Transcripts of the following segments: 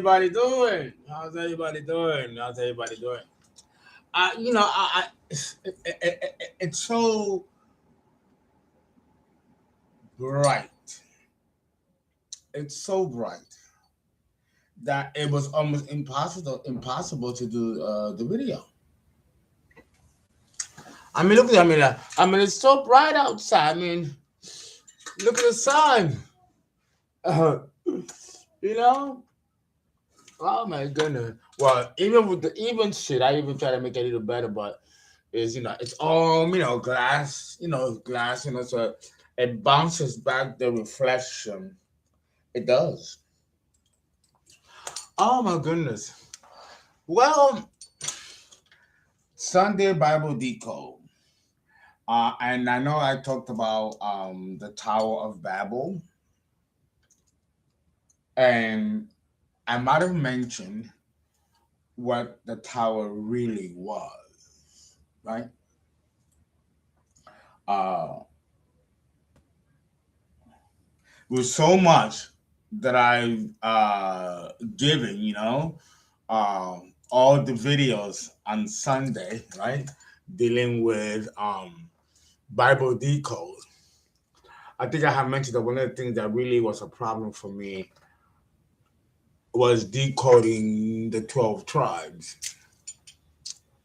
everybody doing? How's everybody doing? How's everybody doing? It's so bright. It's so bright that it was almost impossible to do the video. I mean, look at it's so bright outside. I mean, look at the sun. Uh, you know, oh my goodness. Well, even with the even shit, I even try to make it a little better, but it's all glass, glass, so it bounces back the reflection. It does. Oh my goodness. Well, Sunday Bible Decode. And I know I talked about the Tower of Babel, and I might have mentioned what the tower really was, right? With so much that I've given, all the videos on Sunday, right, dealing with Bible Decode. I think I have mentioned that one of the things that really was a problem for me was decoding the 12 tribes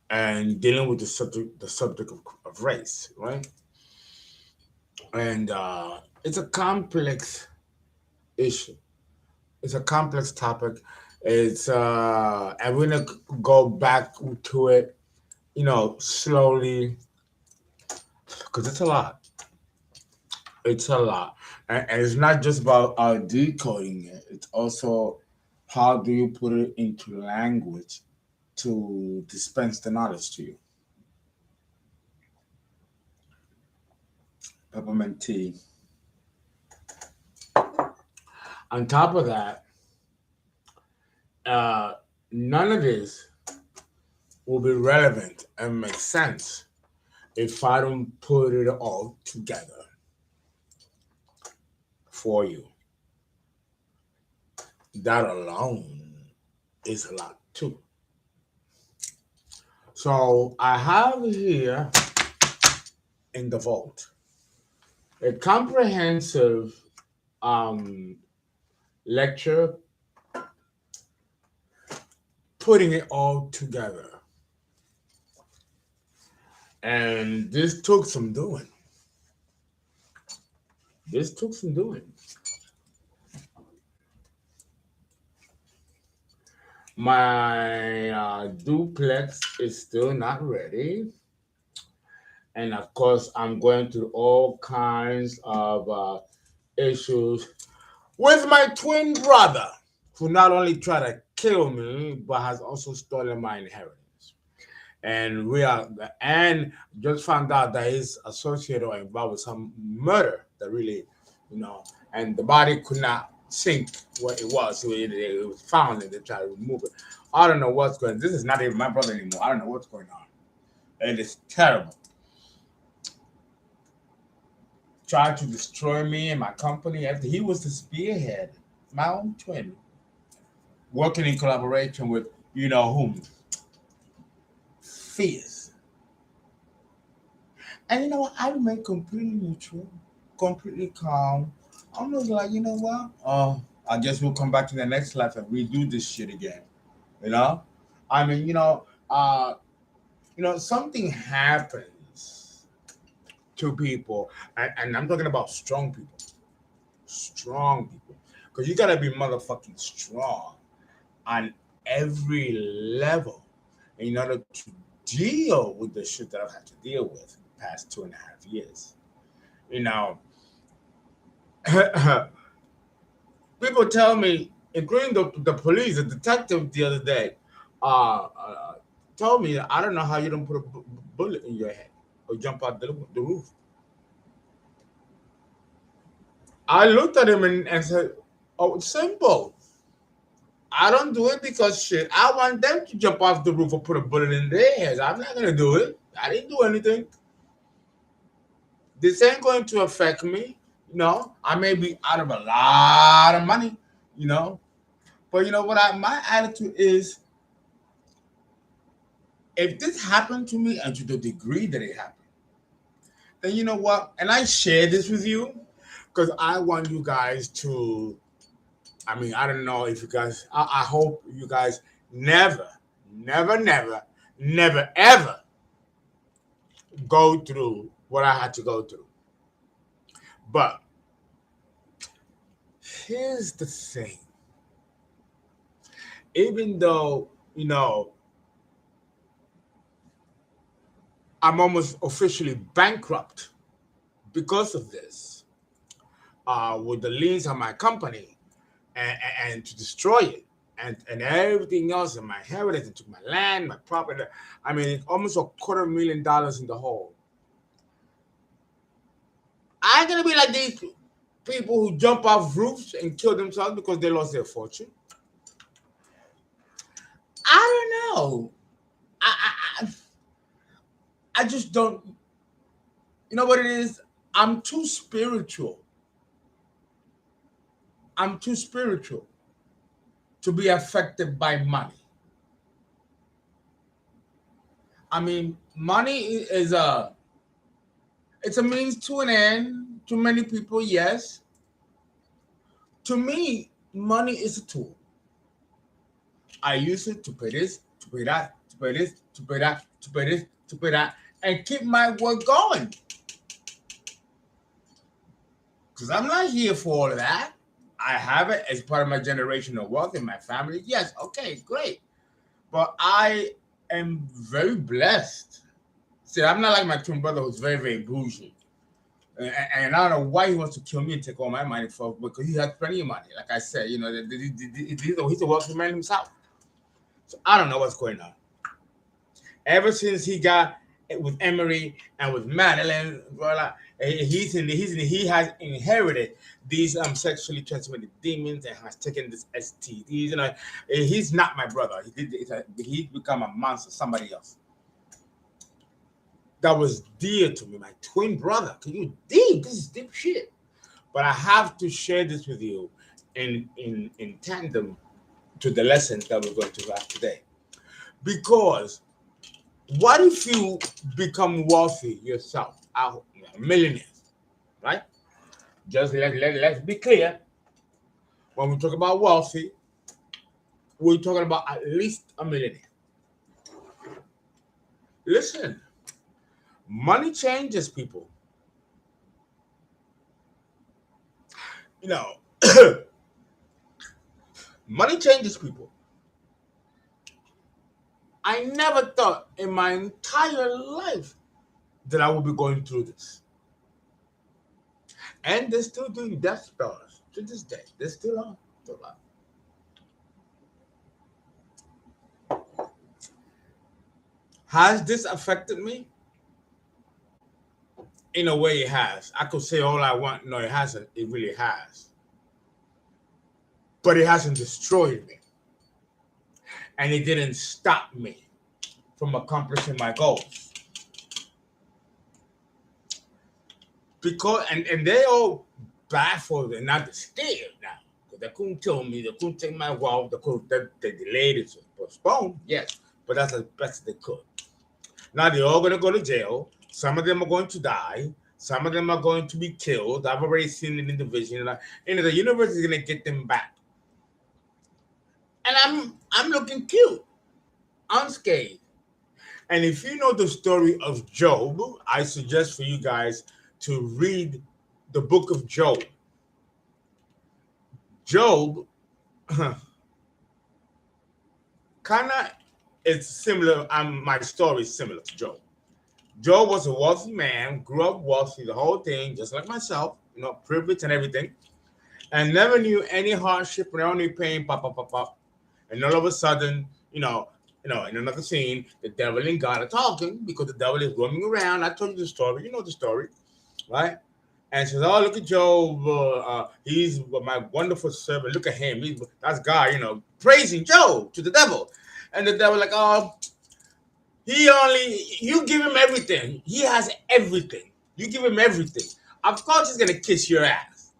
and dealing with the subject of race, right? And it's a complex issue. It's a complex topic. It's I'm gonna go back to it, slowly, because it's a lot. It's a lot, and it's not just about decoding it. It's also how do you put it into language to dispense the knowledge to you. Peppermint tea. On top of that, none of this will be relevant and make sense if I don't put it all together for you. That alone is a lot too. So I have here in the vault a comprehensive lecture putting it all together. And this took some doing. My duplex is still not ready. And of course, I'm going through all kinds of issues with my twin brother, who not only tried to kill me, but has also stolen my inheritance. And just found out that he's associated or involved with some murder that really, and the body could not sink what it was. So it was found and they tried to remove it. I don't know what's going on. This is not even my brother anymore. I don't know what's going on. It is terrible. Tried to destroy me and my company. He was the spearhead, my own twin, working in collaboration with whom. Fierce. And you know what? I remain completely neutral, completely calm. I'm just like, you know what? I guess we'll come back to the next life and redo this shit again. I mean, something happens to people, and I'm talking about strong people. Because you gotta be motherfucking strong on every level in order to deal with the shit that I've had to deal with the past 2.5 years. People tell me, including the police, the detective the other day, told me, I don't know how you don't put a bullet in your head or jump out the roof. I looked at him and said, oh, it's simple. I don't do it because shit, I want them to jump off the roof or put a bullet in their heads. I'm not going to do it. I didn't do anything. This ain't going to affect me. I may be out of a lot of money, But you know what? My attitude is, if this happened to me and to the degree that it happened, then you know what? And I share this with you because I want you guys to. I mean, I don't know if you guys. I hope you guys never, never, never, never, ever go through what I had to go through. But here's the thing. Even though, I'm almost officially bankrupt because of this, with the liens on my company and to destroy it and everything else and my heritage and took my land, my property. I mean, almost $250,000 in the hole. I ain't gonna be like these people who jump off roofs and kill themselves because they lost their fortune. I don't know. I just don't. You know what it is? I'm too spiritual. I'm too spiritual to be affected by money. I mean, money is it's a means to an end to many people, yes. To me, money is a tool. I use it to pay this, to pay that, to pay this, to pay that, to pay this, to pay that, and keep my work going. Because I'm not here for all of that. I have it as part of my generational wealth in my family. Yes, okay, great. But I am very blessed. See, I'm not like my twin brother who's very, very bougie. And I don't know why he wants to kill me and take all my money for, because he has plenty of money. Like I said, he's a wealthy man himself. So I don't know what's going on. Ever since he got with Emery and with Madeline, he has inherited these sexually transmitted demons and has taken this STDs. He's not my brother. He's become a monster, somebody else. That was dear to me, my twin brother. Can you deep? This is deep shit. But I have to share this with you in tandem to the lessons that we're going to have today. Because what if you become wealthy yourself, millionaires, right? Just let's be clear. When we talk about wealthy, we're talking about at least a millionaire. Listen, money changes people. Money changes people. I never thought in my entire life that I would be going through this. And they're still doing death spells to this day. They're still on. Has this affected me? In a way, it has. I could say all I want. No, it hasn't. It really has. But it hasn't destroyed me. And it didn't stop me from accomplishing my goals. Because, and they all baffled and not scared now. Because they couldn't tell me, they couldn't take my wealth, they delayed it, postponed, yes. But that's as best they could. Now they're all going to go to jail. Some of them are going to die. Some of them are going to be killed. I've already seen it in the vision. The universe is going to get them back. And I'm looking cute, unscathed. And if you know the story of Job, I suggest for you guys to read the book of Job. Job, kind of, it's similar. My story is similar to Job. Job was a wealthy man, grew up wealthy, the whole thing, just like myself, privilege and everything, and never knew any hardship or any pain, pop. And all of a sudden, in another scene, the devil and God are talking because the devil is roaming around. I told you the story. You know the story, right? And says, "Oh, look at Job. He's my wonderful servant. Look at him. That's God, praising Job to the devil." And the devil like, "Oh, you give him everything. He has everything. You give him everything. Of course, he's gonna kiss your ass.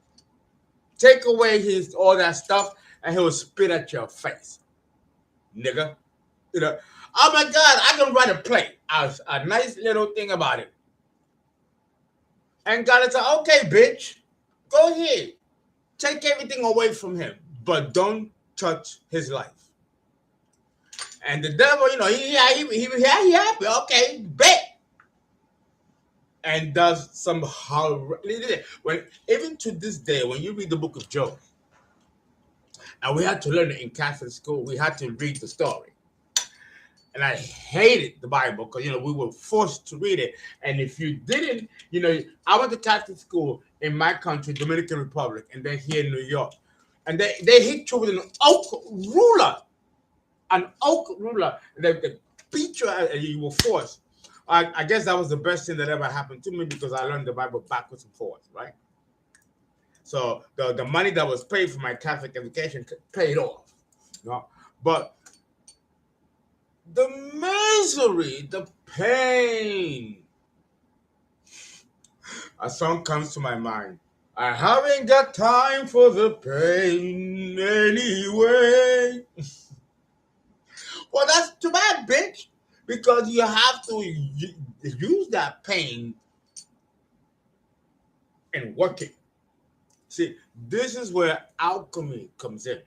Take away all that stuff, and he will spit at your face, nigga. You know, oh my God, I can write a play, a nice little thing about it. And God is like, okay, bitch, go ahead, take everything away from him, but don't touch his life. And the devil, he happy. Okay, bet. And does some when even to this day, when you read the book of Job, and we had to learn it in Catholic school, we had to read the story. And I hated the Bible because we were forced to read it. And if you didn't, I went to Catholic school in my country, Dominican Republic, and then here in New York, and they hit you with an oak ruler. They beat you and you were forced. I guess that was the best thing that ever happened to me because I learned the Bible backwards and forwards, right? So the money that was paid for my Catholic education paid off. But the misery, the pain. A song comes to my mind. I haven't got time for the pain anyway. Well, that's too bad, bitch. Because you have to use that pain and work it. See, this is where alchemy comes in.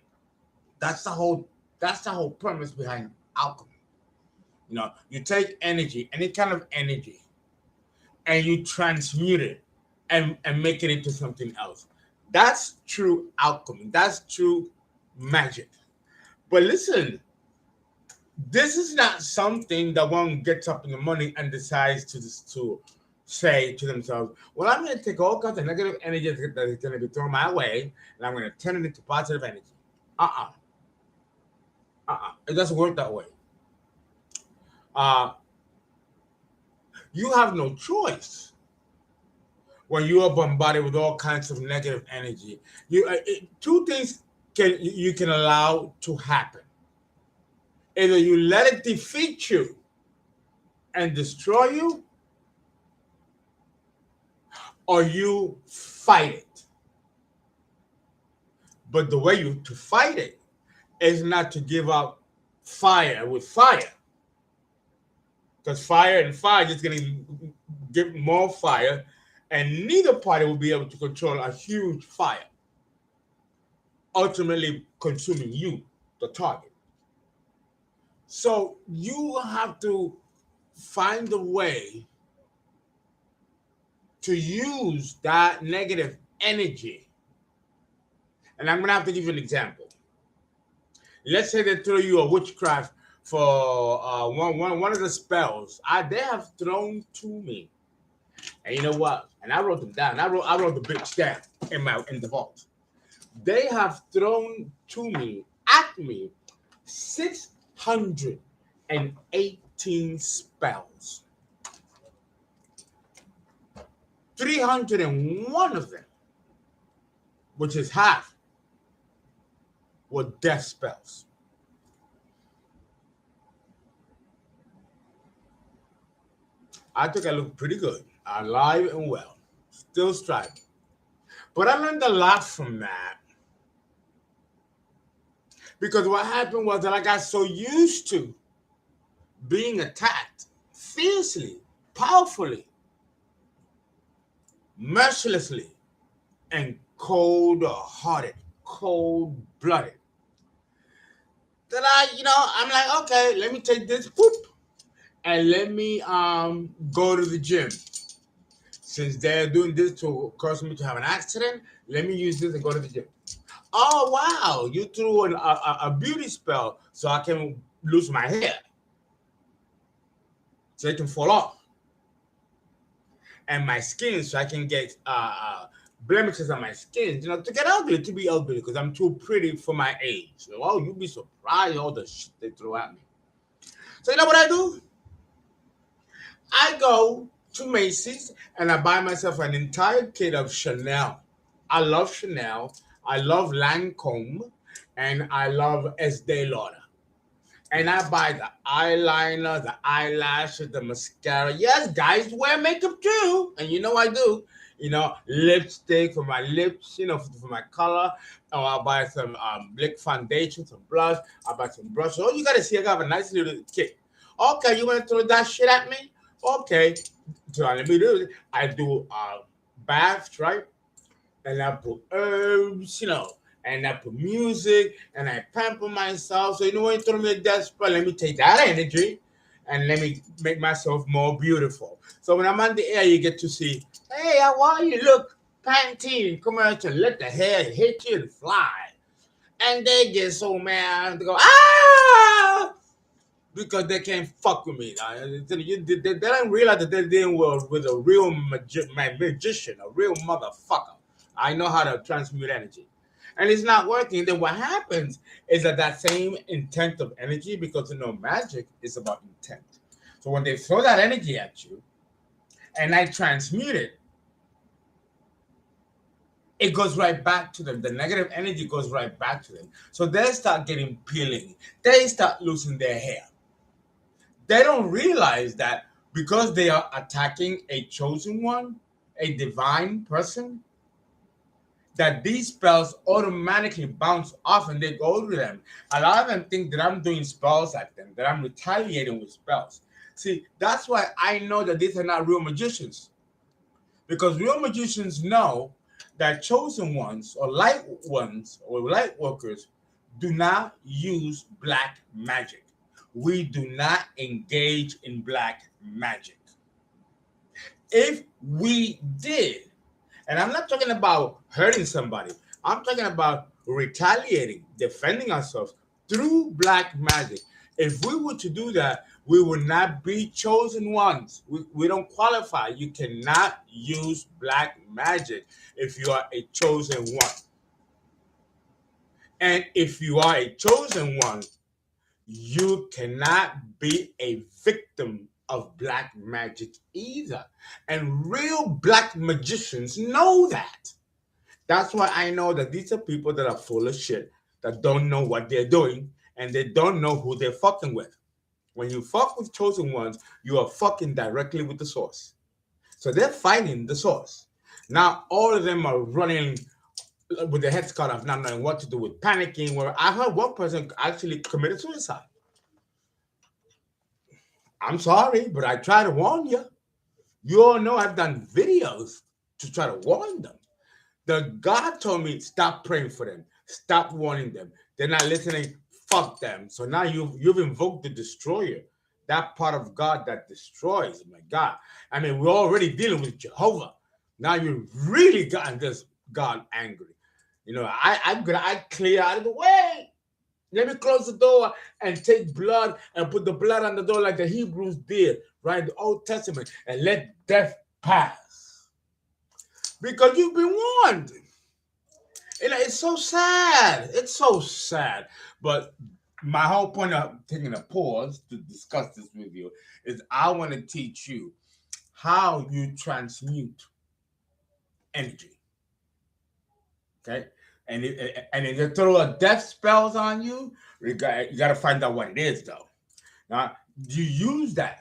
That's the whole premise behind alchemy. You take energy, any kind of energy, and you transmute it and make it into something else. That's true alchemy. That's true magic. But listen, this is not something that one gets up in the morning and decides to say to themselves, well, I'm going to take all kinds of negative energy that is going to be thrown my way, and I'm going to turn it into positive energy. It doesn't work that way. You have no choice when you are bombarded with all kinds of negative energy. Two things you can allow to happen. Either you let it defeat you and destroy you, or you fight it. But the way to fight it is not to give up fire with fire. Because fire and fire is going to give more fire, and neither party will be able to control a huge fire, ultimately consuming you, the target. So you have to find a way to use that negative energy. And I'm going to have to give you an example. Let's say they throw you a witchcraft for one of the spells they have thrown to me. And you know what? And I wrote them down. I wrote the bitch down in the vault. They have thrown at me 618 spells. 301 of them, which is half, were death spells. I think I look pretty good, alive and well, still striving. But I learned a lot from that. Because what happened was that I got so used to being attacked fiercely, powerfully, mercilessly, and cold-hearted, cold-blooded, that I'm like, okay, let me take this whoop and let me go to the gym. Since they're doing this to cause me to have an accident, let me use this and go to the gym. Oh, wow, you threw a beauty spell so I can lose my hair. So it can fall off. And my skin, so I can get blemishes on my skin, to get ugly, to be ugly, because I'm too pretty for my age. So, oh, you'd be surprised all the shit they throw at me. So you know what I do? I go to Macy's and I buy myself an entire kit of Chanel. I love Chanel. I love Lancome. And I love Estee Lauder. And I buy the eyeliner, the eyelashes, the mascara. Yes, guys wear makeup too. And I do. lipstick for my lips, for my color. Or I'll buy some lip foundation, some blush. I'll buy some brushes. Oh, you gotta see, I got a nice little kit. Okay, you wanna throw that shit at me? Okay, so let me do it. I do baths, right? And I put herbs, and I put music, and I pamper myself. So when you throw me a death spell, let me take that energy, and let me make myself more beautiful. So when I'm on the air, you get to see, hey, how are you? Look, Pantene commercial, let the hair hit you and fly. And they get so mad, they go, ah! Because they can't fuck with me. They don't realize that they're dealing with a real magician, a real motherfucker. I know how to transmute energy. And it's not working. Then what happens is that same intent of energy, because magic is about intent. So when they throw that energy at you and I transmute it, it goes right back to them. The negative energy goes right back to them. So they start getting peeling. They start losing their hair. They don't realize that because they are attacking a chosen one, a divine person, that these spells automatically bounce off and they go to them. A lot of them think that I'm doing spells at them, that I'm retaliating with spells. See, that's why I know that these are not real magicians. Because real magicians know that chosen ones or light workers do not use black magic. We do not engage in black magic. If we did, and I'm not talking about hurting somebody, I'm talking about retaliating, defending ourselves through black magic. If we were to do that, we would not be chosen ones. We don't qualify. You cannot use black magic if you are a chosen one. And if you are a chosen one, you cannot be a victim of black magic either. And real black magicians know that. That's why I know that these are people that are full of shit, that don't know what they're doing, and they don't know who they're fucking with. When you fuck with chosen ones, you are fucking directly with the source. So they're fighting the source. Now all of them are running with their heads cut off, not knowing what to do, with panicking. Where I heard one person actually committed suicide. I'm sorry, but I try to warn you. You all know I've done videos to try to warn them. The God told me, stop praying for them. Stop warning them. They're not listening. Fuck them. So now you've invoked the destroyer, that part of God that destroys. My God. I mean, we're already dealing with Jehovah. Now you've really gotten this God angry. I clear out of the way. Let me close the door and take blood and put the blood on the door like the Hebrews did, right? In the Old Testament, and let death pass. Because you've been warned. It's so sad. It's so sad. But my whole point of taking a pause to discuss this with you is I want to teach you how you transmute energy. Okay? And if they throw a death spells on you, you got to find out what it is, though. Now, you use that.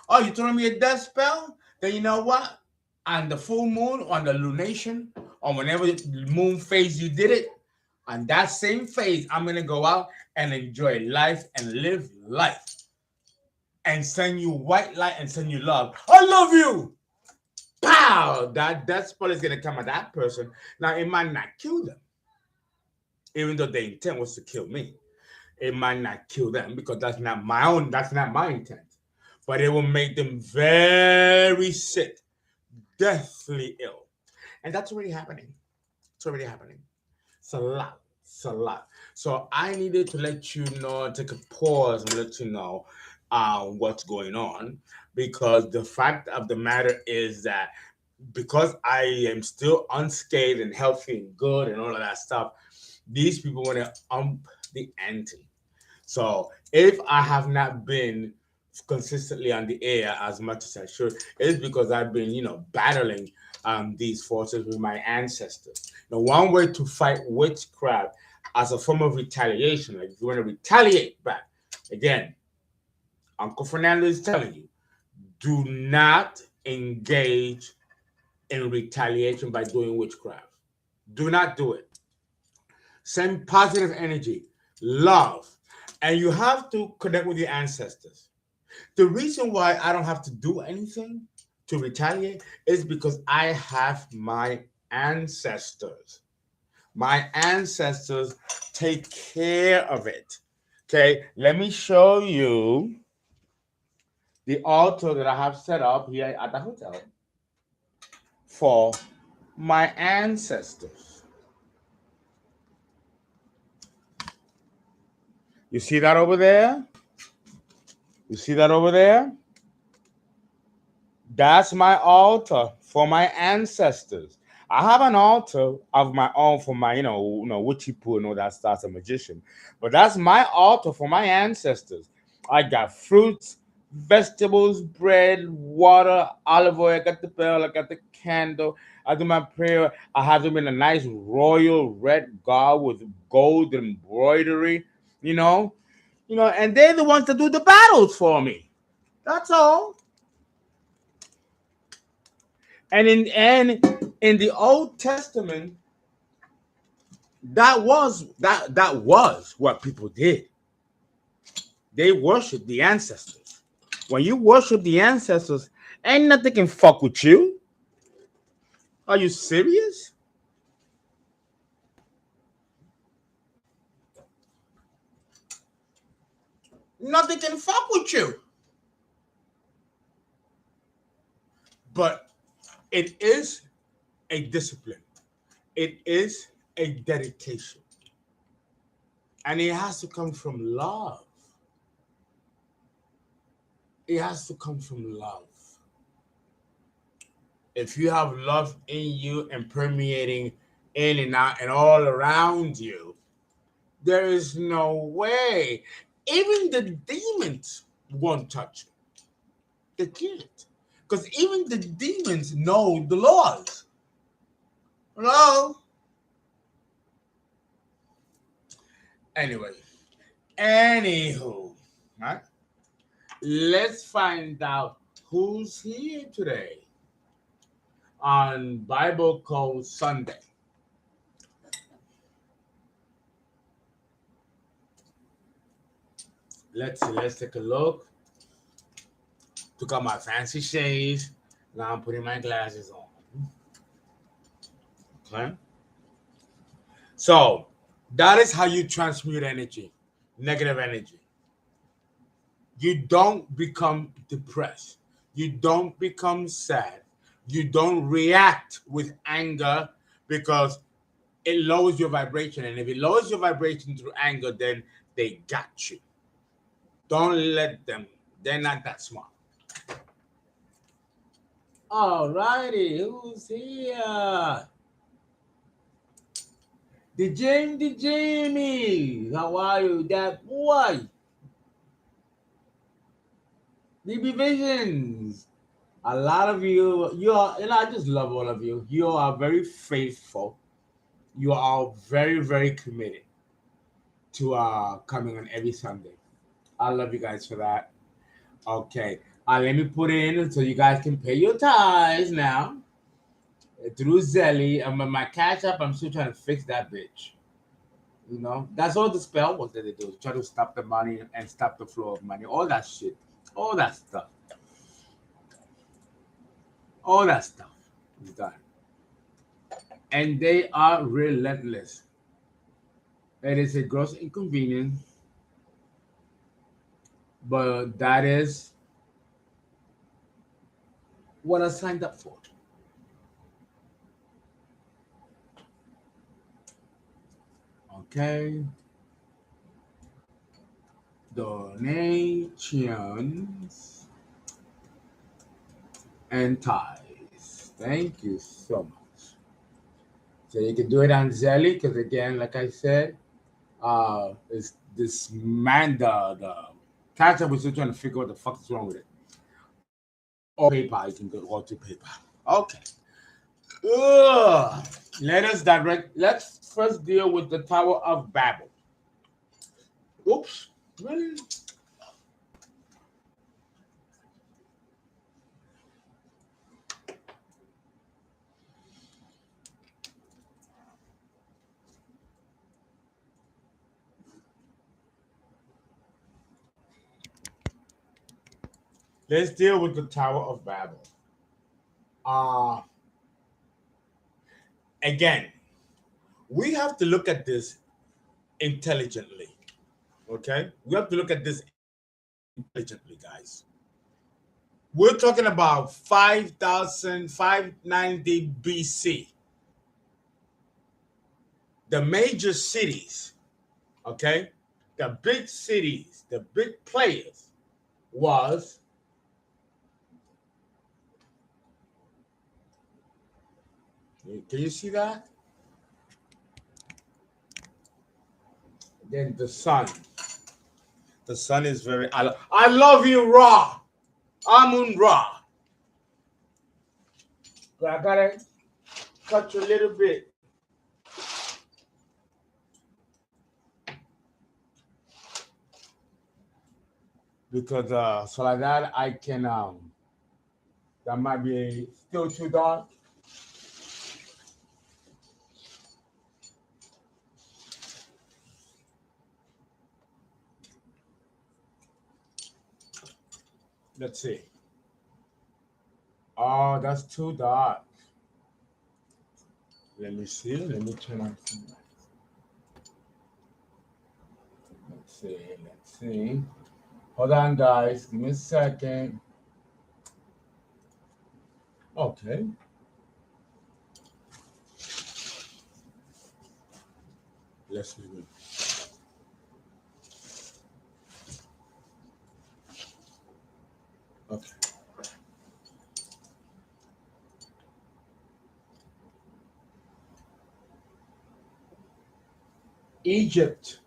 Oh, you throwing me a death spell? Then you know what? On the full moon, on the lunation, or whenever moon phase you did it, on that same phase, I'm going to go out and enjoy life and live life. And send you white light and send you love. I love you! Pow! That death spell is going to come at that person. Now, it might not kill them. Even though the intent was to kill me. It might not kill them because that's not my intent. But it will make them very sick, deathly ill. And that's already happening. It's already happening. It's a lot. It's a lot. So I needed to let you know, take a pause and let you know what's going on. Because the fact of the matter is that because I am still unscathed and healthy and good and all of that stuff, these people want to ump the ante. So if I have not been consistently on the air as much as I should, it's because I've been, battling these forces with my ancestors. Now, one way to fight witchcraft as a form of retaliation, like if you want to retaliate back, again, Uncle Fernando is telling you, do not engage in retaliation by doing witchcraft. Do not do it. Send positive energy, love, and you have to connect with your ancestors. The reason why I don't have to do anything to retaliate is because I have my ancestors. My ancestors take care of it. Okay, let me show you the altar that I have set up here at the hotel for my ancestors. You see that over there? You see that over there? That's my altar for my ancestors. I have an altar of my own for my, witchy poo and all that stuff, as a magician. But that's my altar for my ancestors. I got fruits, vegetables, bread, water, olive oil. I got the bell. I got the candle. I do my prayer. I have them in a nice royal red garb with gold embroidery, and they're the ones that do the battles for me. That's all. And in the Old Testament, that was what people did. They worshiped the ancestors. When you worship the ancestors, ain't nothing can fuck with you. Are you serious? Nothing can fuck with you. But it is a discipline. It is a dedication. And it has to come from love. It has to come from love. If you have love in you and permeating in and out and all around you, there is no way. Even the demons won't touch you. They can't. Because even the demons know the laws. Hello? Anyway, anywho, right? Let's find out who's here today on Bible Code Sunday. Let's see. Let's take a look. Took out my fancy shades. Now I'm putting my glasses on. Okay. So that is how you transmute energy, negative energy. You don't become depressed. You don't become sad. You don't react with anger because it lowers your vibration. And if it lowers your vibration through anger, then they got you. Don't let them. They're not that smart. All righty. Who's here? The Jamie. How are you, that boy? DB Visions. A lot of you are, I just love all of you. You are very faithful. You are very, very committed to coming on every Sunday. I love you guys for that. Okay. Let me put in so you guys can pay your tithes now through ZELLE. And my cash app, I'm still trying to fix that bitch. That's all the spell was that they do. Try to stop the money and stop the flow of money. All that shit. All that stuff. All that stuff is done. And they are relentless. It is a gross inconvenience, but that is what I signed up for. Okay. Donations and ties. Thank you so much. So you can do it on ZELLE because, again, like I said, it's this man, the catch up was still trying to figure out what the fuck is wrong with it. Or PayPal, you can go to PayPal. Okay. Ugh. Let's first deal with the Tower of Babel. Oops. Really? Let's deal with the Tower of Babel. Uh, Again, we have to look at this intelligently. Okay? We have to look at this intelligently, guys. We're talking about 5,590 BC. The major cities, okay? The big cities, the big players was can you see that? Then the sun. The sun is very I love you, Ra. Amun Ra. But I gotta cut you a little bit. Because so like that I can that might be still too dark. Let's see. Oh, that's too dark. Let me see. Let me turn on some lights. Let's see. Let's see. Hold on, guys. Give me a second. Okay. Let's begin. Okay. Egypt.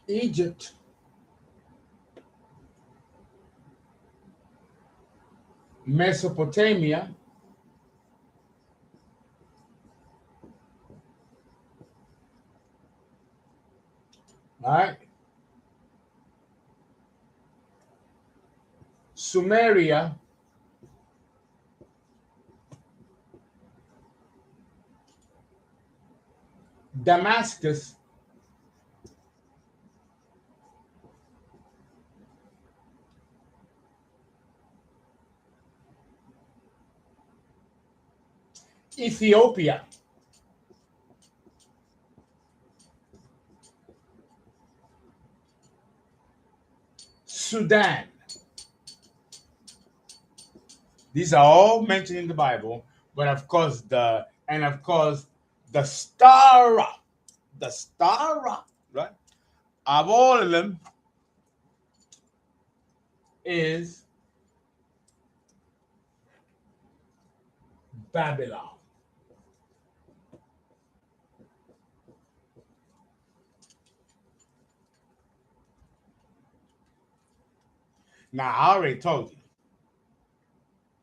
Egypt. Mesopotamia. All right. Sumeria. Damascus. Ethiopia. Sudan. These are all mentioned in the Bible, but of course the star, right? Of all of them is Babylon. Now I already told you.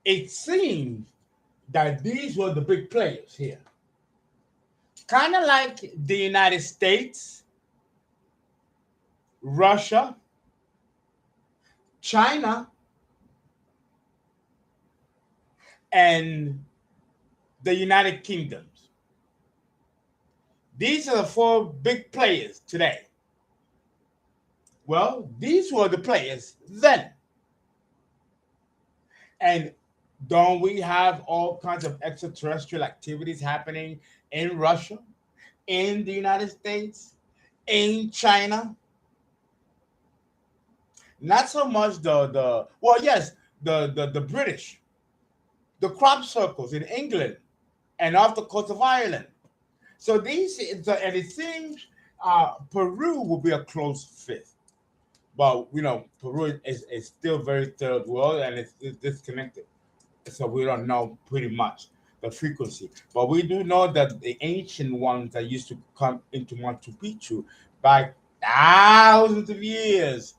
It seems that these were the big players here. Kind of like the United States, Russia, China, and the United Kingdoms. These are the four big players today. Well, these were the players then. And don't we have all kinds of extraterrestrial activities happening in Russia, in the United States, in China? Not so much the well, yes, the British, the crop circles in England and off the coast of Ireland. So these and it seems Peru will be a close fifth. But Peru is still very third world and it's disconnected. So we don't know pretty much the frequency. But we do know that the ancient ones that used to come into Machu Picchu back thousands of years,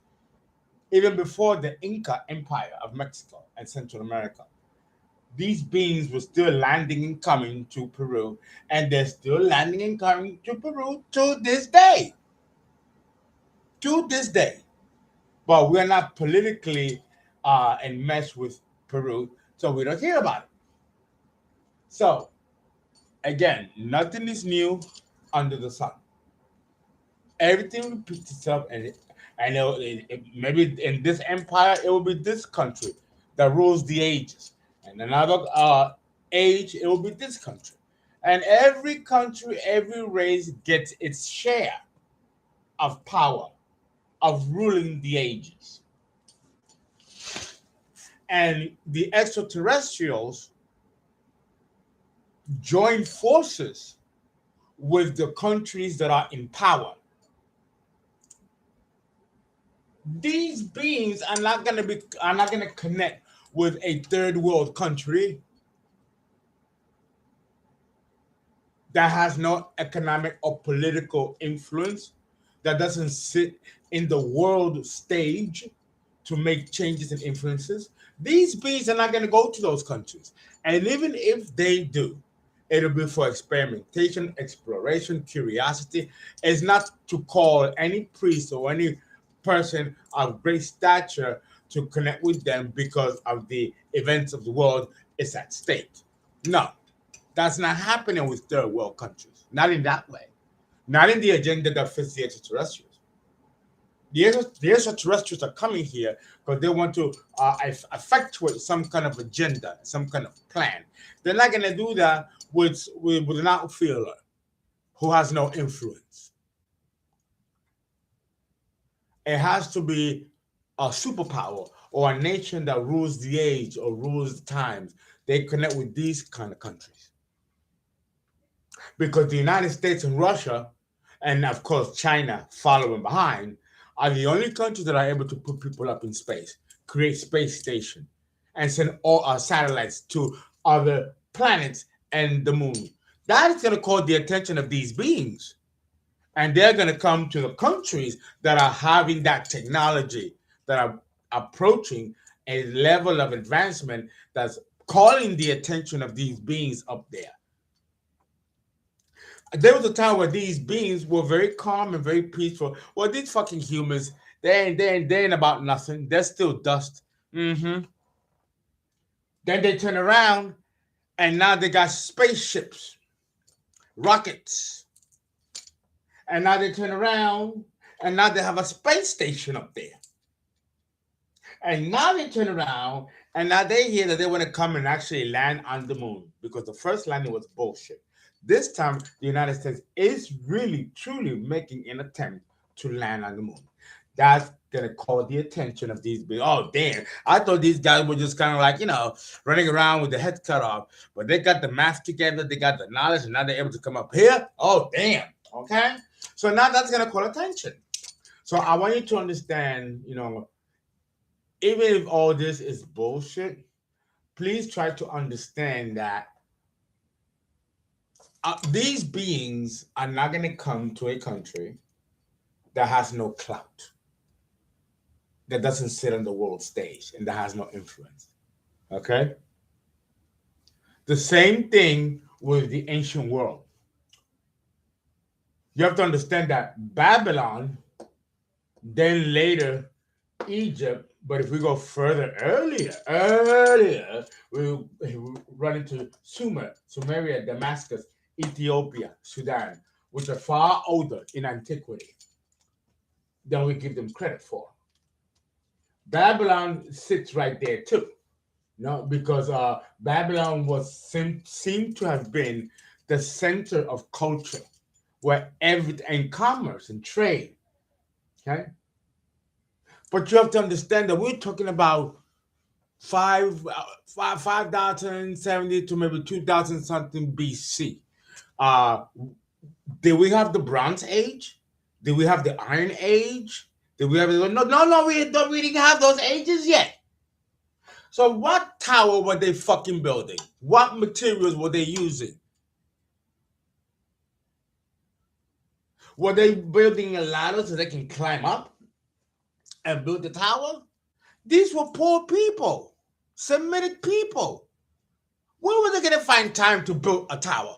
even before the Inca Empire of Mexico and Central America, these beings were still landing and coming to Peru, and they're still landing and coming to Peru to this day. To this day. But we're not politically enmeshed with Peru, so we don't hear about it. So, again, nothing is new under the sun. Everything repeats itself, And maybe in this empire, it will be this country that rules the ages. And another age, it will be this country. And every country, every race gets its share of power, of ruling the ages. And the extraterrestrials join forces with the countries that are in power. These beings are not going to connect with a third world country that has no economic or political influence, that doesn't sit in the world stage to make changes and influences. These beings are not going to go to those countries. And even if they do, it'll be for experimentation, exploration, curiosity. It's not to call any priest or any person of great stature to connect with them because of the events of the world is at stake. No, that's not happening with third world countries. Not in that way. Not in the agenda that fits the extraterrestrials. The extraterrestrials are coming here because they want to effectuate some kind of agenda, some kind of plan. They're not going to do that with an outfielder who has no influence. It has to be a superpower or a nation that rules the age or rules the times. They connect with these kind of countries. Because the United States and Russia, and of course China following behind, are the only countries that are able to put people up in space, create space station, and send all our satellites to other planets and the moon. That is going to call the attention of these beings. And they're going to come to the countries that are having that technology, that are approaching a level of advancement that's calling the attention of these beings up there. There was a time where these beings were very calm and very peaceful. Well, these fucking humans, they ain't about nothing. They're still dust. Mm-hmm. Then they turn around and now they got spaceships, rockets. And now they turn around and now they have a space station up there. And now they turn around and now they hear that they want to come and actually land on the moon because the first landing was bullshit. This time, the United States is really, truly making an attempt to land on the moon. That's going to call the attention of these big. Oh, damn. I thought these guys were just kind of like, running around with their heads cut off. But they got the math together. They got the knowledge. And now they're able to come up here. Oh, damn. Okay. So now that's going to call attention. So I want you to understand, even if all this is bullshit, please try to understand that these beings are not going to come to a country that has no clout, that doesn't sit on the world stage, and that has no influence. Okay? The same thing with the ancient world. You have to understand that Babylon, then later Egypt, but if we go further earlier, we run into Sumeria, Damascus, Ethiopia, Sudan, which are far older in antiquity than we give them credit for. Babylon sits right there too, because Babylon seemed to have been the center of culture, where everything and commerce and trade. Okay, but you have to understand that we're talking about 5,070 to maybe 2,000 something BC. Did we have the Bronze Age? Did we have the Iron Age? Did we have no? We didn't have those ages yet. So what tower were they fucking building? What materials were they using? Were they building a ladder so they can climb up and build the tower? These were poor people, Semitic people. Where were they going to find time to build a tower?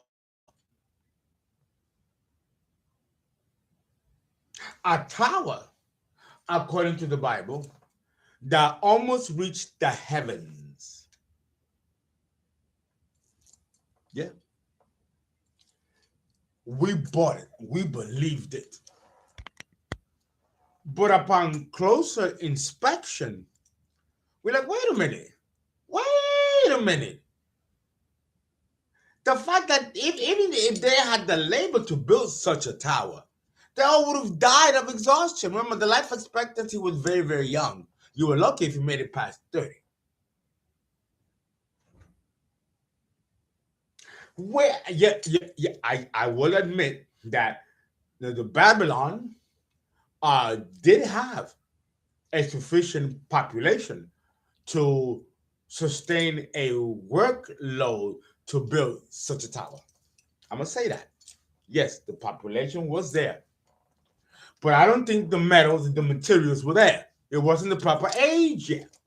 A tower, according to the Bible, that almost reached the heavens. Yeah. We bought it. We believed it. But upon closer inspection, we're like, wait a minute. The fact that even if they had the labor to build such a tower, they all would have died of exhaustion. Remember, the life expectancy was very, very young. You were lucky if you made it past 30. I will admit that the Babylon did have a sufficient population to sustain a workload to build such a tower. I'm gonna say that. Yes, the population was there, but I don't think the metals and the materials were there. It wasn't the proper age yet.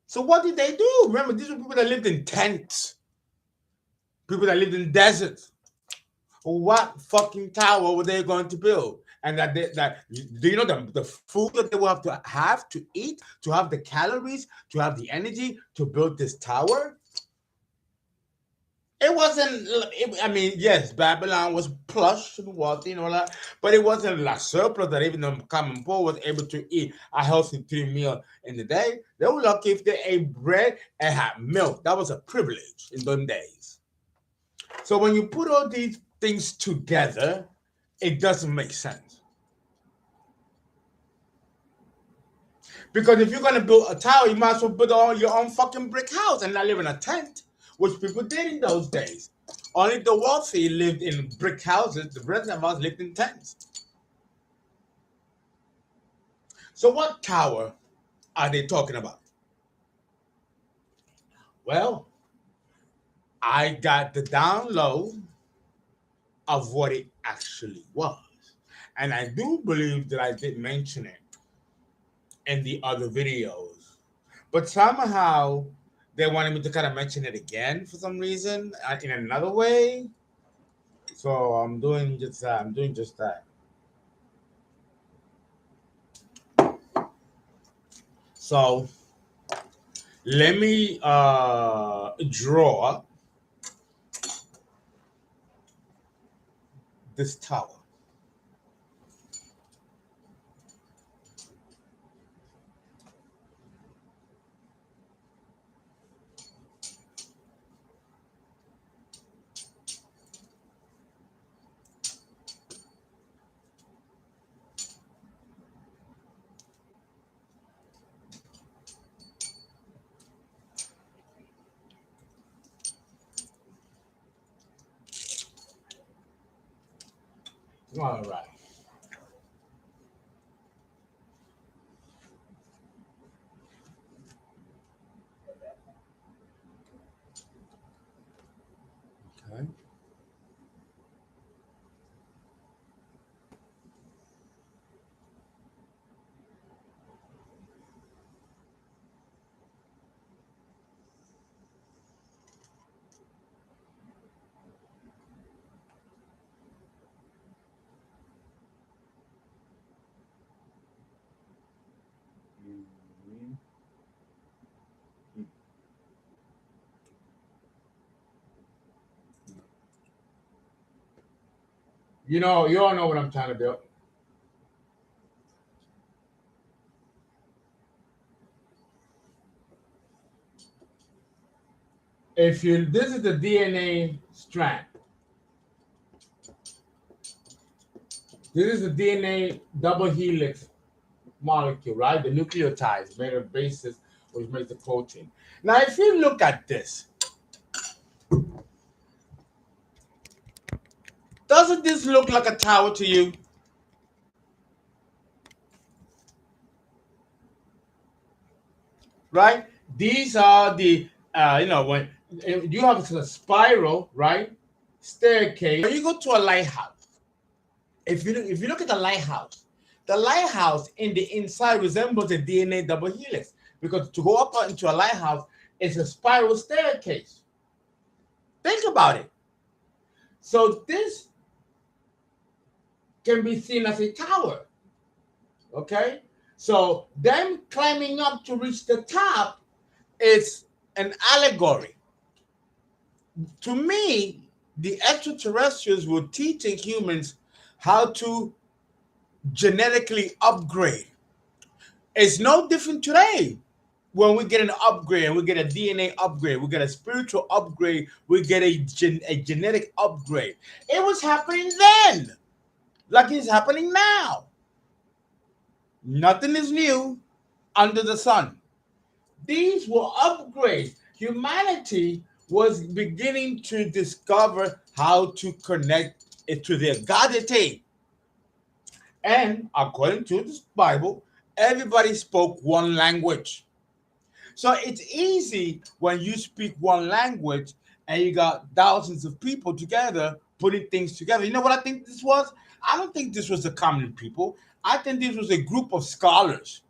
So what did they do? Remember, these were people that lived in tents, people that lived in deserts. What fucking tower were they going to build? And do you know the food that they will have to eat, to have the calories, to have the energy to build this tower? It wasn't. I mean, yes, Babylon was plush and wealthy and all that, but it wasn't like surplus that even the common poor was able to eat a healthy 3 meal in the day. They were lucky if they ate bread and had milk. That was a privilege in those days. So when you put all these things together, it doesn't make sense. Because if you're gonna build a tower, you might as well build all your own fucking brick house and not live in a tent, which people did in those days. Only the wealthy lived in brick houses. The rest of us lived in tents. So what tower are they talking about? Well, I got the download of what it actually was. And I do believe that I did mention it in the other videos. But somehow they wanted me to kind of mention it again for some reason in another way. So I'm doing just that. I'm doing just that. So let me draw this tower. All right. Okay. Mhm. You all know what I'm trying to do. This is the DNA strand. This is the DNA double helix molecule, right? The nucleotides made of bases, which makes the protein. Now, if you look at this, doesn't this look like a tower to you? Right? These are the when you have a spiral, right? Staircase. When you go to a lighthouse, if you look at the lighthouse in the inside resembles a DNA double helix because to go up into a lighthouse is a spiral staircase. Think about it. So this can be seen as a tower. Okay? So them climbing up to reach the top is an allegory. To me, the extraterrestrials were teaching humans how to genetically upgrade It's no different today. When we get an upgrade, we get a DNA upgrade, we get a spiritual upgrade, we get a genetic upgrade. It was happening then, like it's happening now. Nothing is new under the sun. These were upgrades. Humanity was beginning to discover how to connect it to their godity. And according to this Bible, everybody spoke one language. So it's easy when you speak one language and you got thousands of people together putting things together. You know what I think this was? I don't think this was the common people. I think this was a group of scholars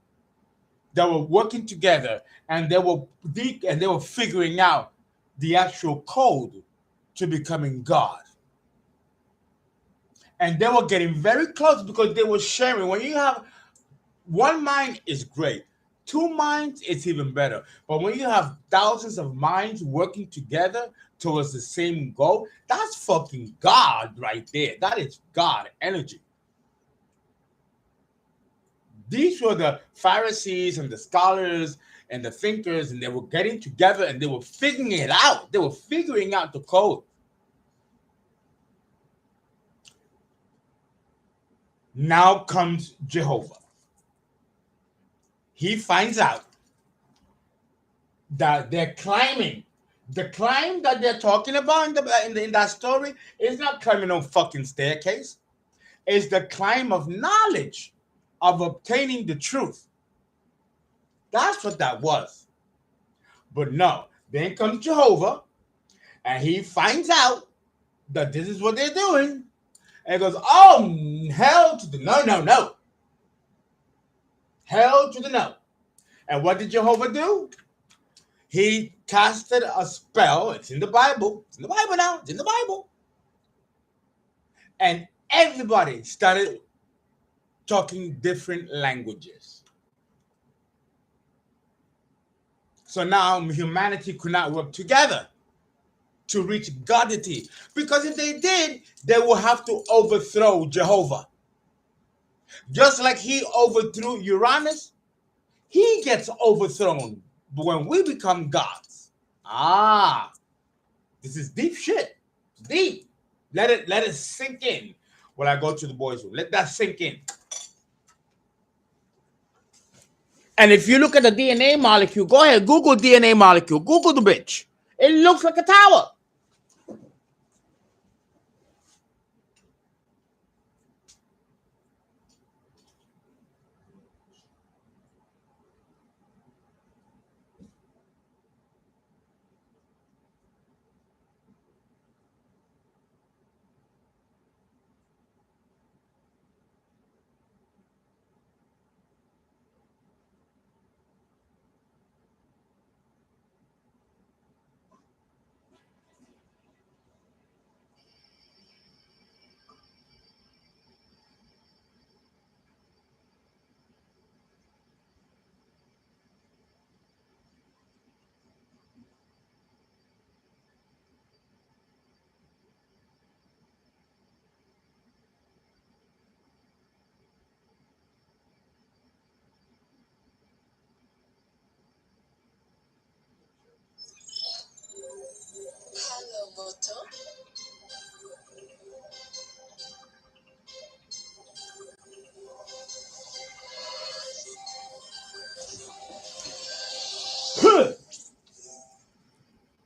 that were working together and they were figuring out the actual code to becoming God. And they were getting very close because they were sharing. When you have one mind is great. Two minds, it's even better. But when you have thousands of minds working together towards the same goal, that's fucking God right there. That is God energy. These were the Pharisees and the scholars and the thinkers, and they were getting together and they were figuring it out. They were figuring out the code. Now comes Jehovah. He finds out that they're climbing. The climb that they're talking about in that story is not climbing no fucking staircase. It's the climb of knowledge, of obtaining the truth. That's what that was. But no, then comes Jehovah, and he finds out that this is what they're doing. And he goes, oh, hell to the no, no, no. Hell to the no. And what did Jehovah do? He casted a spell. It's in the Bible. It's in the Bible now. It's in the Bible. And everybody started talking different languages. So now humanity could not work together to reach godity. Because if they did, they would have to overthrow Jehovah. Just like he overthrew Uranus, he gets overthrown when we become gods. This is deep shit. It's deep. Let it sink in when I go to the boys' room. Let that sink in. And if you look at the DNA molecule, go ahead, Google DNA molecule. Google the bitch. It looks like a tower.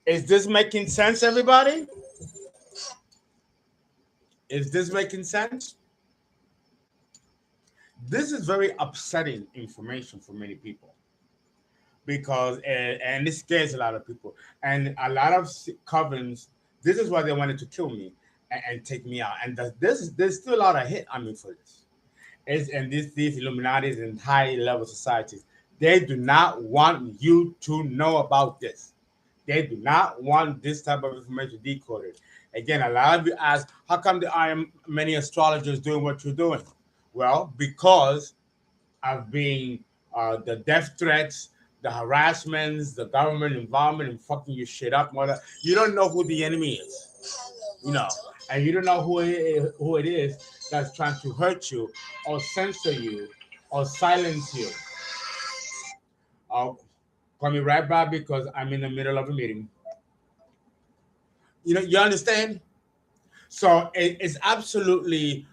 Is this making sense, everybody? Is this making sense? This is very upsetting information for many people because, and this scares a lot of people. And a lot of covens, this is why they wanted to kill me and take me out. And there's still a lot of hit on me for this. And these Illuminatis and high level societies, they do not want you to know about this. They do not want this type of information decoded. Again, a lot of you ask, how come there are many astrologers doing what you're doing? Well, because of being the death threats, the harassments, the government involvement and fucking your shit up. You don't know who the enemy is, and you don't know who it is that's trying to hurt you or censor you or silence you. I'll call me right back because I'm in the middle of a meeting. You understand? So it's absolutely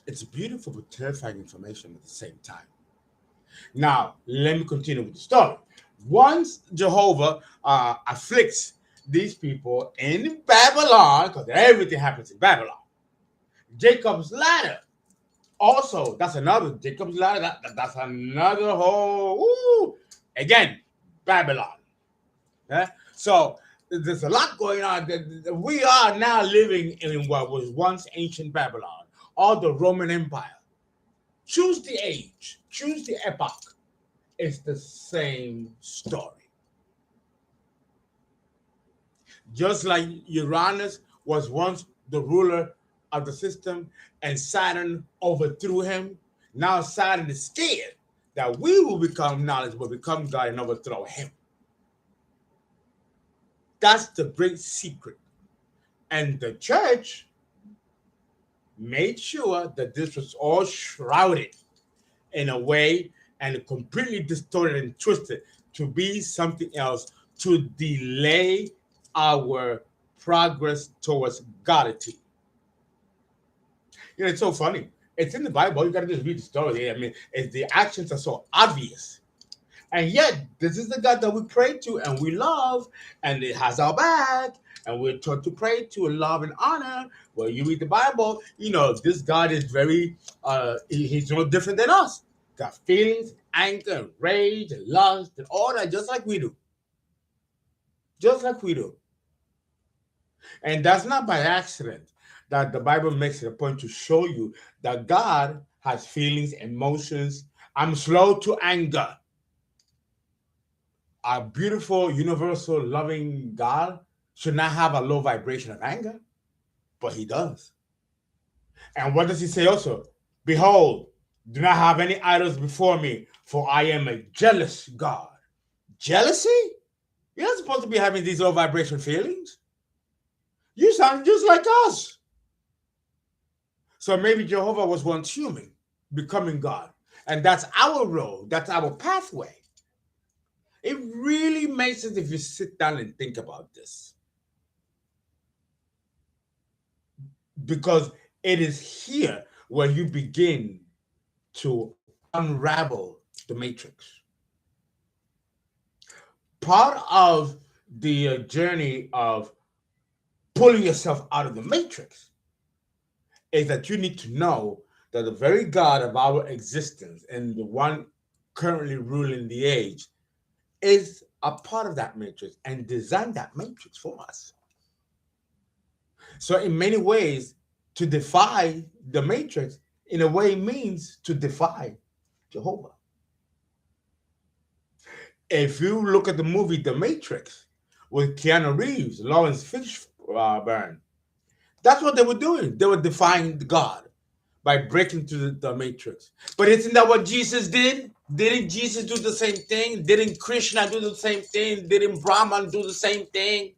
it's beautiful but terrifying information at the same time. Now, let me continue with the story. Once Jehovah afflicts these people in Babylon, because everything happens in Babylon, Jacob's ladder. Also, that's another Jacob's ladder. That's another whole again Babylon. Yeah? So there's a lot going on. We are now living in what was once ancient Babylon, or the Roman Empire. Choose the age, choose the epoch. It's the same story. Just like Uranus was once the ruler of the system and Saturn overthrew him, now Saturn is scared that we will become knowledgeable, become God, and overthrow him. That's the great secret. And the church made sure that this was all shrouded in a way and completely distorted and twisted to be something else to delay our progress towards godity. It's so funny. It's in the Bible. You got to just read the story. I mean, the actions are so obvious. And yet, this is the God that we pray to and we love, and it has our back, and we're taught to pray to and love and honor. Well, you read the Bible, this God is very, he's no different than us. Got feelings, anger, rage, and lust, and all that, just like we do. Just like we do. And that's not by accident that the Bible makes it a point to show you that God has feelings, emotions. I'm slow to anger. Our beautiful, universal, loving God should not have a low vibration of anger, but he does. And what does he say also? Behold, do not have any idols before me, for I am a jealous God. Jealousy? You're not supposed to be having these low vibration feelings. You sound just like us. So maybe Jehovah was once human, becoming God. And that's our road. That's our pathway. It really makes sense if you sit down and think about this. Because it is here where you begin to unravel the matrix. Part of the journey of pulling yourself out of the matrix is that you need to know that the very God of our existence and the one currently ruling the age is a part of that matrix and designed that matrix for us. So in many ways, to defy the matrix, in a way, means to defy Jehovah. If you look at the movie The Matrix with Keanu Reeves, Lawrence Fishburne, that's what they were doing. They were defying God by breaking through the matrix. But isn't that what Jesus did? Didn't Jesus do the same thing? Didn't Krishna do the same thing? Didn't Brahman do the same thing?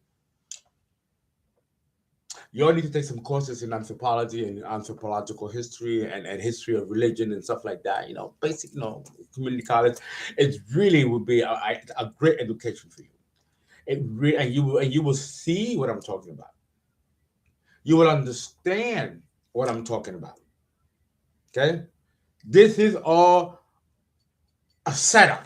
You all need to take some courses in anthropology and anthropological history and history of religion and stuff like that. Basic, community college. It really would be a great education for you. And you will see what I'm talking about. You will understand what I'm talking about. Okay, this is all a setup.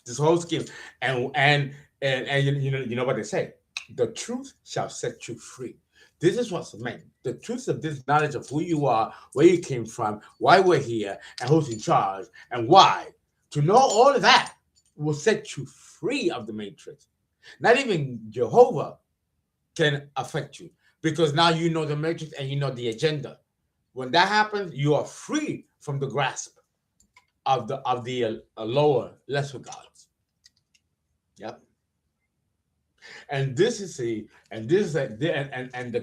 This whole scheme, and you know what they say: the truth shall set you free. This is what's meant. The truth of this knowledge of who you are, where you came from, why we're here, and who's in charge, and why. To know all of that will set you free of the matrix. Not even Jehovah can affect you because now you know the matrix and you know the agenda. When that happens, you are free from the grasp of the lower, lesser gods. Yep. And this is the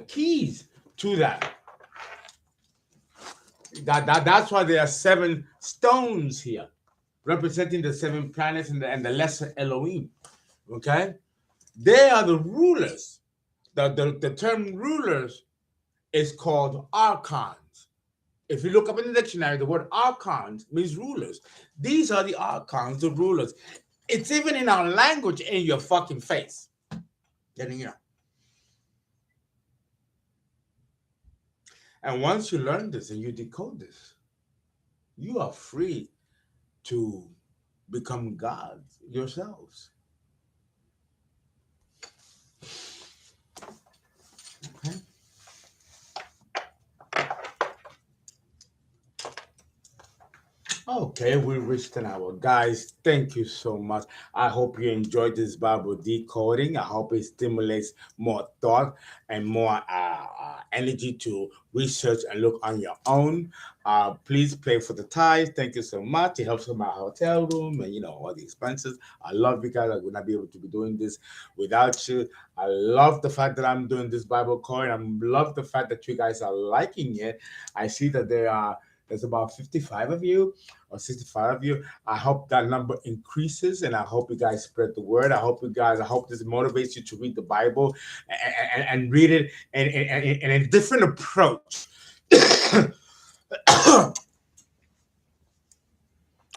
keys to that. That's why there are 7 stones here, representing the 7 planets and the lesser Elohim. Okay, they are the rulers. The term rulers is called archons. If you look up in the dictionary, the word archons means rulers. These are the archons, the rulers. It's even in our language in your fucking face. Then, you know. And once you learn this and you decode this, you are free to become gods yourselves. Okay? Okay, we reached an hour. Guys, thank you so much. I hope you enjoyed this Bible decoding. I hope it stimulates more thought and more energy to research and look on your own. Please pay for the tithe. Thank you so much. It helps with my hotel room and, all the expenses. I love you guys. I would not be able to be doing this without you. I love the fact that I'm doing this Bible code. I love the fact that you guys are liking it. I see that there's about 55 of you or 65 of you. I hope that number increases, and I hope you guys spread the word. I hope this motivates you to read the Bible and read it in a different approach.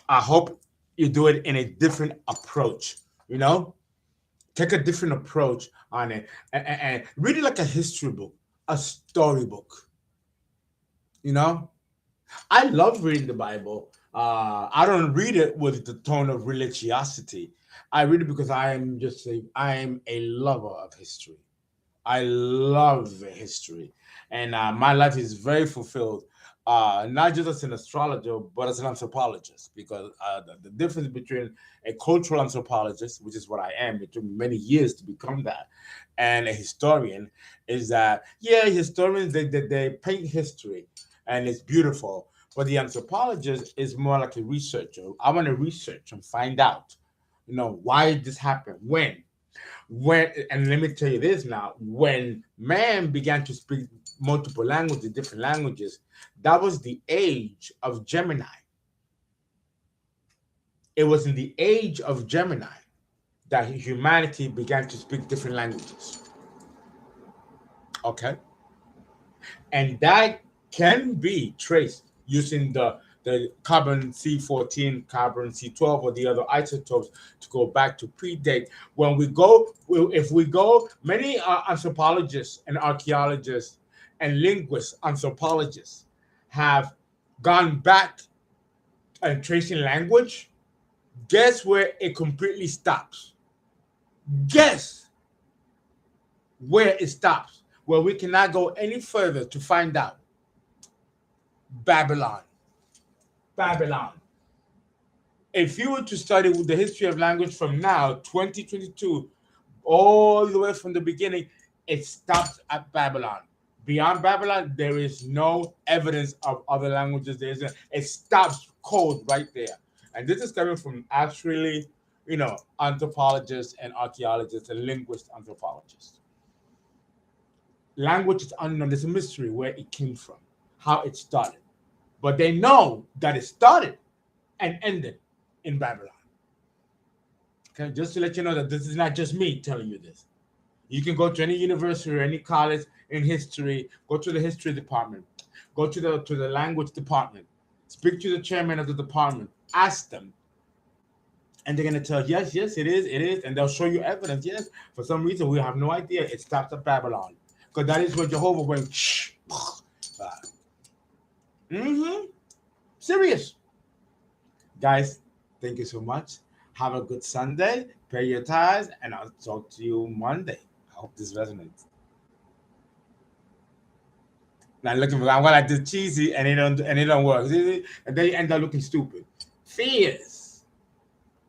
I hope you do it in a different approach, Take a different approach on it and read it like a history book, a storybook, I love reading the Bible. I don't read it with the tone of religiosity. I read it because I am a lover of history. I love history, and my life is very fulfilled. Not just as an astrologer, but as an anthropologist, because the difference between a cultural anthropologist, which is what I am, it took me many years to become that, and a historian is that, historians they paint history, and it's beautiful. But the anthropologist is more like a researcher. I want to research and find out, why this happened, when, and let me tell you this now, when man began to speak multiple languages, different languages, that was the age of Gemini. It was in the age of Gemini that humanity began to speak different languages. Okay? And that can be traced using the carbon C14, carbon C12, or the other isotopes to go back to predate. If we go, many anthropologists and archaeologists and linguists, anthropologists have gone back and tracing language. Guess where it completely stops? Guess where it stops, where we cannot go any further to find out. Babylon. If you were to study the history of language from now, 2022, all the way from the beginning, it stops at Babylon. Beyond Babylon, there is no evidence of other languages. It stops cold right there. And this is coming from actually, anthropologists and archaeologists and linguist anthropologists. Language is unknown. There's a mystery where it came from, how it started. But they know that it started and ended in Babylon. Okay, just to let you know that this is not just me telling you this. You can go to any university or any college in history, go to the history department, go to the language department, speak to the chairman of the department, ask them. And they're going to tell, yes, it is. And they'll show you evidence. Yes, for some reason, we have no idea. It stops at Babylon. Because that is where Jehovah went, shh. Serious. Guys, thank you so much. Have a good Sunday. Pay your tithes, and I'll talk to you Monday. I hope this resonates. Now looking for, I'm gonna do cheesy and it don't work. And then you end up looking stupid. Fears.